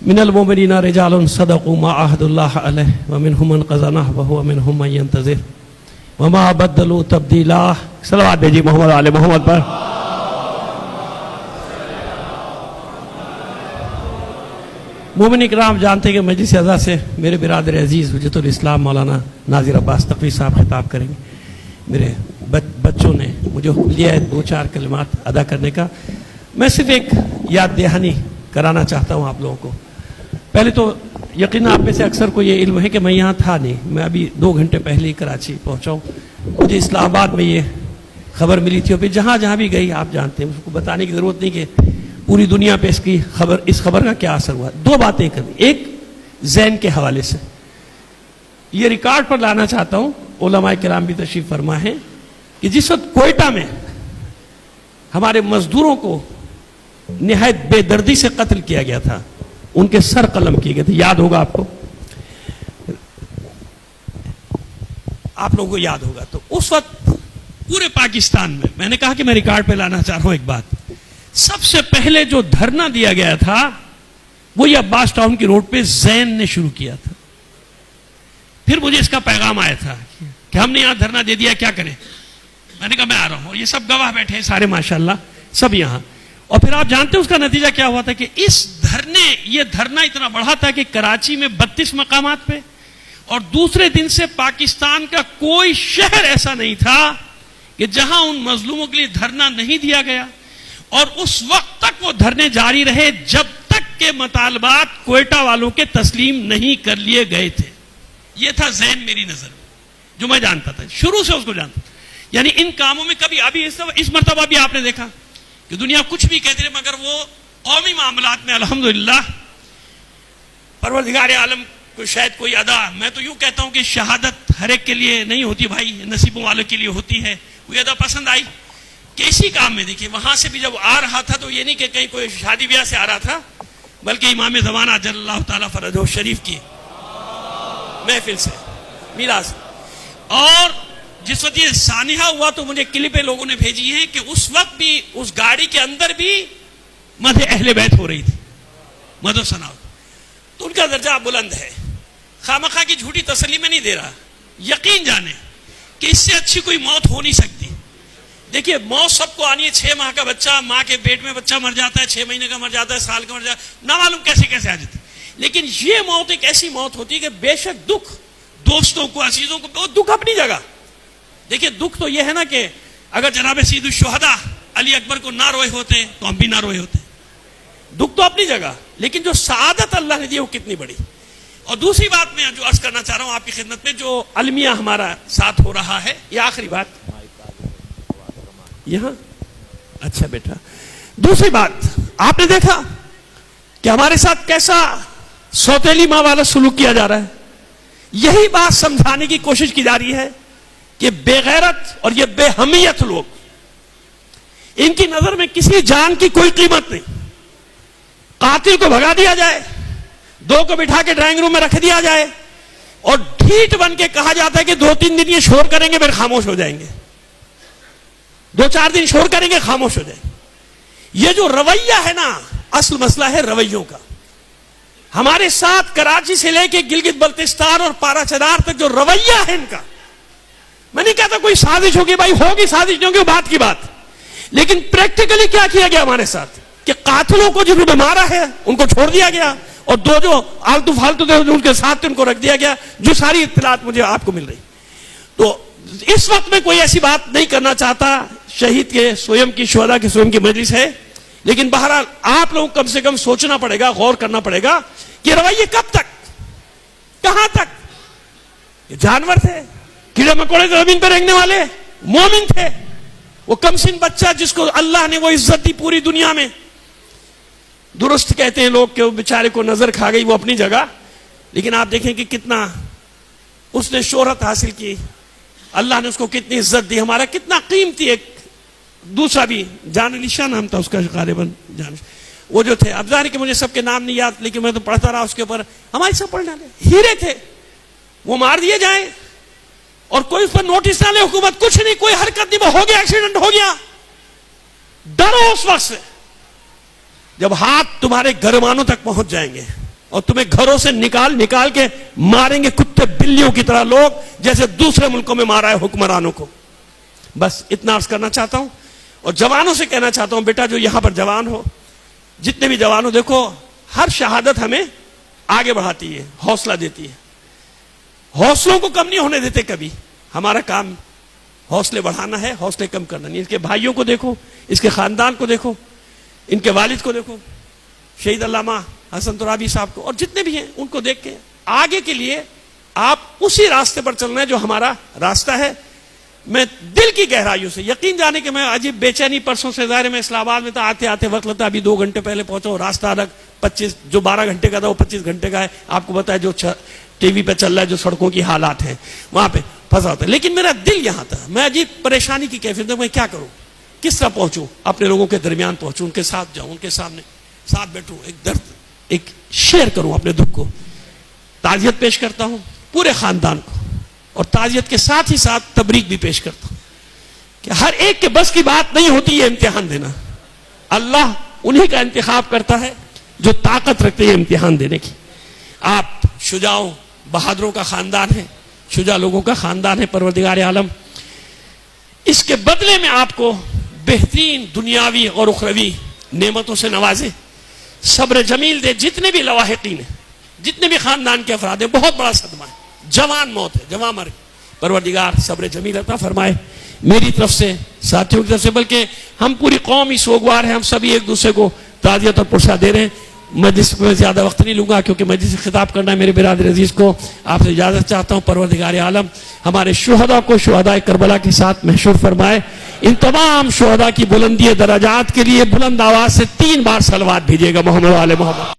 मिनल मोमिनीना रिजालुन सदक़ू मा अहदुल्लाह अलैहि व मिनहुम मन क़ज़ा नहबहु व मिनहुम मन यंतज़िर व मा बद्दलू तब्दीला। सलावत भेजिए मोहम्मद आले मोहम्मद पर। मोमिन इकराम जानते हैं कि मजलिस अज़ा से मेरे बिरादर अजीज़ हुज्जतुल इस्लाम मौलाना नाज़िर अब्बास तक़वी साहब खिताब करेंगे। मेरे बच्चों ने मुझे हुक्म दिया है 2-4 कलिमात अदा करने का। मैं सिर्फ एक याद दहानी कराना चाहता हूँ आप लोगों को। पहले तो यकीन आप में से अक्सर को ये इल्म है कि मैं यहाँ था नहीं, मैं अभी 2 घंटे पहले ही कराची पहुँचा हूँ। मुझे इस्लामाबाद में ये खबर मिली थी और फिर जहाँ जहाँ भी गई आप जानते हैं, उसको बताने की ज़रूरत नहीं कि पूरी दुनिया पे इस खबर का क्या असर हुआ। 2 बातें करनी, एक ज़ैन के हवाले से ये रिकॉर्ड पर लाना चाहता हूँ, उलमाए किराम भी तशरीफ फरमा है कि जिस वक्त कोयटा में हमारे मजदूरों को निहायत बेदर्दी से कत्ल किया गया था, उनके सर कलम किए गए थे, याद होगा आपको, आप लोगों को याद होगा। तो उस वक्त पूरे पाकिस्तान में, मैंने कहा कि मैं रिकॉर्ड पे लाना चाह रहा हूं एक बात, सबसे पहले जो धरना दिया गया था वो ये अब्बास टाउन की रोड पे ज़ैन ने शुरू किया था। फिर मुझे इसका पैगाम आया था कि हमने यहां धरना दे दिया, क्या करें। मैंने कहा मैं आ रहा हूं, ये सब गवाह बैठे हैं सारे माशाल्लाह सब यहां। और फिर आप जानते हैं उसका नतीजा क्या हुआ था कि ये धरना इतना बढ़ा था कि कराची में 32 मकामात पे, और दूसरे दिन से पाकिस्तान का कोई शहर ऐसा नहीं था कि जहां उन मजलूमों के लिए धरना नहीं दिया गया। और उस वक्त तक वो धरने जारी रहे जब तक के मुतालबात कोयटा वालों के तस्लीम नहीं कर लिए गए थे। ये था ज़ैन मेरी नजर में, जो मैं जानता था, शुरू से उसको जानता था। यानी इन कामों में कभी अभी इस मर्तबा भी आपने देखा कि दुनिया कुछ भी कहती रहे, मगर वो कौमी मामलात में अल्हम्दुलिल्लाह परवरदिगार आलम को शायद कोई अदा, मैं तो यूं कहता हूं कि शहादत हर एक के लिए नहीं होती भाई, नसीबों वालों के लिए होती है। कोई अदा पसंद आई कि इसी काम में देखिए, वहां से भी जब आ रहा था तो ये नहीं कि कहीं कोई शादी ब्याह से आ रहा था, बल्कि इमाम ज़माना जल्लल्लाहु ताला फरजहु शरीफ की महफिल से, मीरास। और जिस वक्त ये सानिहा हुआ तो मुझे क्लिपें लोगों ने भेजी हैं कि उस वक्त भी उस गाड़ी के अंदर भी मदह अहले बैत हो रही थी, मदह सना। तो उनका दर्जा बुलंद है, खामखा की झूठी तसल्ली में नहीं दे रहा। यकीन जाने कि इससे अच्छी कोई मौत हो नहीं सकती। देखिए मौत सबको आनी है, 6 माह का बच्चा, माँ के पेट में बच्चा मर जाता है, 6 महीने का मर जाता है, साल का मर जाता है, ना मालूम कैसे कैसे आ जाती है। लेकिन ये मौत एक ऐसी मौत होती है कि बेशक दुख दोस्तों को, अजीजों को, वो दुख अपनी जगह। देखिए दुख तो यह है ना कि अगर जनाब सईदुल शुहदा अली अकबर को ना रोए होते तो हम भी ना रोए होते। दुख तो अपनी जगह, लेकिन जो सआदत अल्लाह ने दी वो कितनी बड़ी। और दूसरी बात मैं जो अर्ज करना चाह रहा हूं आपकी खिदमत में, जो अलमिया हमारा साथ हो रहा है, ये आखिरी बात यहां, अच्छा बेटा, दूसरी बात आपने देखा कि हमारे साथ कैसा सौतेली माँ वाला सुलूक किया जा रहा है। यही बात समझाने की कोशिश की जा रही है कि बेगैरत और ये बेहमियत लोग, इनकी नजर में किसी जान की कोई कीमत नहीं। कातिल को भगा दिया जाए, 2 को बिठा के ड्राइंग रूम में रख दिया जाए और ढीठ बन के कहा जाता है कि 2-3 दिन ये शोर करेंगे फिर खामोश हो जाएंगे, 2-4 दिन शोर करेंगे खामोश हो जाएंगे। ये जो रवैया है ना, असल मसला है रवैयों का। हमारे साथ कराची से लेके गिलगित बल्तिस्तान और पाराचनार तक जो रवैया है इनका, मैं नहीं कहता कोई साजिश होगी, भाई होगी साजिश नहीं होगी बात की बात, लेकिन प्रैक्टिकली क्या किया गया हमारे साथ कि कातिलों को जिन्होंने मारा है उनको छोड़ दिया गया, और 2 जो आलतू फालतू थे उनके साथ उनको रख दिया गया, जो सारी इत्तलात मुझे आपको मिल रही। तो इस वक्त में कोई ऐसी बात नहीं करना चाहता, शहीद के स्वयं की, शुहदा के स्वयं की मजलिस है, लेकिन बहरहाल आप लोगों को कम से कम सोचना पड़ेगा, गौर करना पड़ेगा कि रवैये कब तक, कहां तक। ये जानवर थे, कीड़े मकोड़े जमीन पर रेंगने वाले, मोमिन थे। वो कमसिन बच्चा जिसको अल्लाह ने वो इज्जत दी पूरी दुनिया में, दुरुस्त कहते हैं लोग कि वो बेचारे को नजर खा गई, वो अपनी जगह, लेकिन आप देखें कि कितना उसने शोहरत हासिल की, अल्लाह ने उसको कितनी इज्जत दी। हमारा कितना कीमती एक दूसरा भी जान निशा नाम था उसका, गालिबन जान, वो जो थे, अब जाने के मुझे सबके नाम नहीं याद, लेकिन मैं तो पढ़ता रहा उसके ऊपर, हमारे सब पढ़ डाले, हीरे थे, वो मार दिए जाए और कोई उस पर नोटिस ना ले हुकूमत, कुछ नहीं, कोई हरकत नहीं, हो गया एक्सीडेंट हो गया। डरो उस वक्त से जब हाथ तुम्हारे घरवानों तक पहुंच जाएंगे, اور تمہیں گھروں سے نکال نکال کے ماریں گے کتے بلیوں کی طرح لوگ، جیسے دوسرے ملکوں میں مارا ہے حکمرانوں کو. بس اتنا عرض کرنا چاہتا ہوں. اور جوانوں سے کہنا چاہتا ہوں، بیٹا جو یہاں پر جوان ہو، جتنے بھی جوان ہو، دیکھو ہر شہادت ہمیں آگے بڑھاتی ہے، حوصلہ دیتی ہے. حوصلوں کو کم نہیں ہونے دیتے کبھی. ہمارا کام حوصلے بڑھانا ہے، حوصلے کم کرنا نہیں. اس کے بھائیوں کو دیکھو، اس کے خاندان کو دیکھو، ان کے والد کو دیکھو، شہید علامہ حسن ترابی صاحب کو، اور جتنے بھی ہیں ان کو دیکھ کے آگے کے لیے آپ اسی راستے پر چلنا ہے جو ہمارا راستہ ہے. میں دل کی گہرائیوں سے یقین جانے کہ میں عجیب بے چینی پرسوں سے ظاہر میں اسلام آباد میں تھا، آتے آتے وقت لگتا، ابھی 2 گھنٹے پہلے پہنچا ہوں. راستہ الگ 25 جو 12 گھنٹے کا تھا وہ 25 گھنٹے کا ہے. آپ کو پتا ہے جو ٹی وی پہ چل رہا ہے، جو سڑکوں کی حالات ہیں وہاں پہ پھنسا ہوتا ہے. لیکن میرا دل یہاں تھا. میں عجیب پریشانی کی کیفیت میں کیا کروں، کس طرح پہنچوں، اپنے لوگوں کے درمیان پہنچوں، ان کے ساتھ جاؤں، ان کے سامنے ساتھ بیٹھوں، ایک درد ایک شیئر کروں اپنے دکھ کو. تعزیت پیش کرتا ہوں پورے خاندان کو، اور تعزیت کے ساتھ ہی ساتھ تبریک بھی پیش کرتا ہوں کہ ہر ایک کے بس کی بات نہیں ہوتی یہ امتحان دینا. اللہ انہی کا انتخاب کرتا ہے جو طاقت رکھتے ہیں امتحان دینے کی. آپ شجاعوں بہادروں کا خاندان ہے، شجاع لوگوں کا خاندان ہے. پروردگار عالم اس کے بدلے میں آپ کو بہترین دنیاوی اور اخروی نعمتوں سے نوازے، صبر جمیل دے. جتنے بھی لواحقین ہیں، جتنے بھی خاندان کے افراد ہیں، بہت بڑا صدمہ ہے، جوان موت ہے، جوان مرگ. پروردگار صبر جمیل عطا فرمائے میری طرف سے، ساتھیوں کی طرف سے، بلکہ ہم پوری قوم ہی سوگوار ہیں. ہم سبھی ایک دوسرے کو تعزیت اور پرسہ دے رہے ہیں. مجلس میں زیادہ وقت نہیں لوں گا کیونکہ مجلس سے خطاب کرنا ہے. میرے برادر عزیز کو آپ سے اجازت چاہتا ہوں. پروردگار عالم ہمارے شہداء کو شہداء کربلا کے ساتھ محشور فرمائے. ان تمام شہداء کی بلندی درجات کے لیے بلند آواز سے 3 بار صلوات بھیجیے گا محمد علیہ محمد.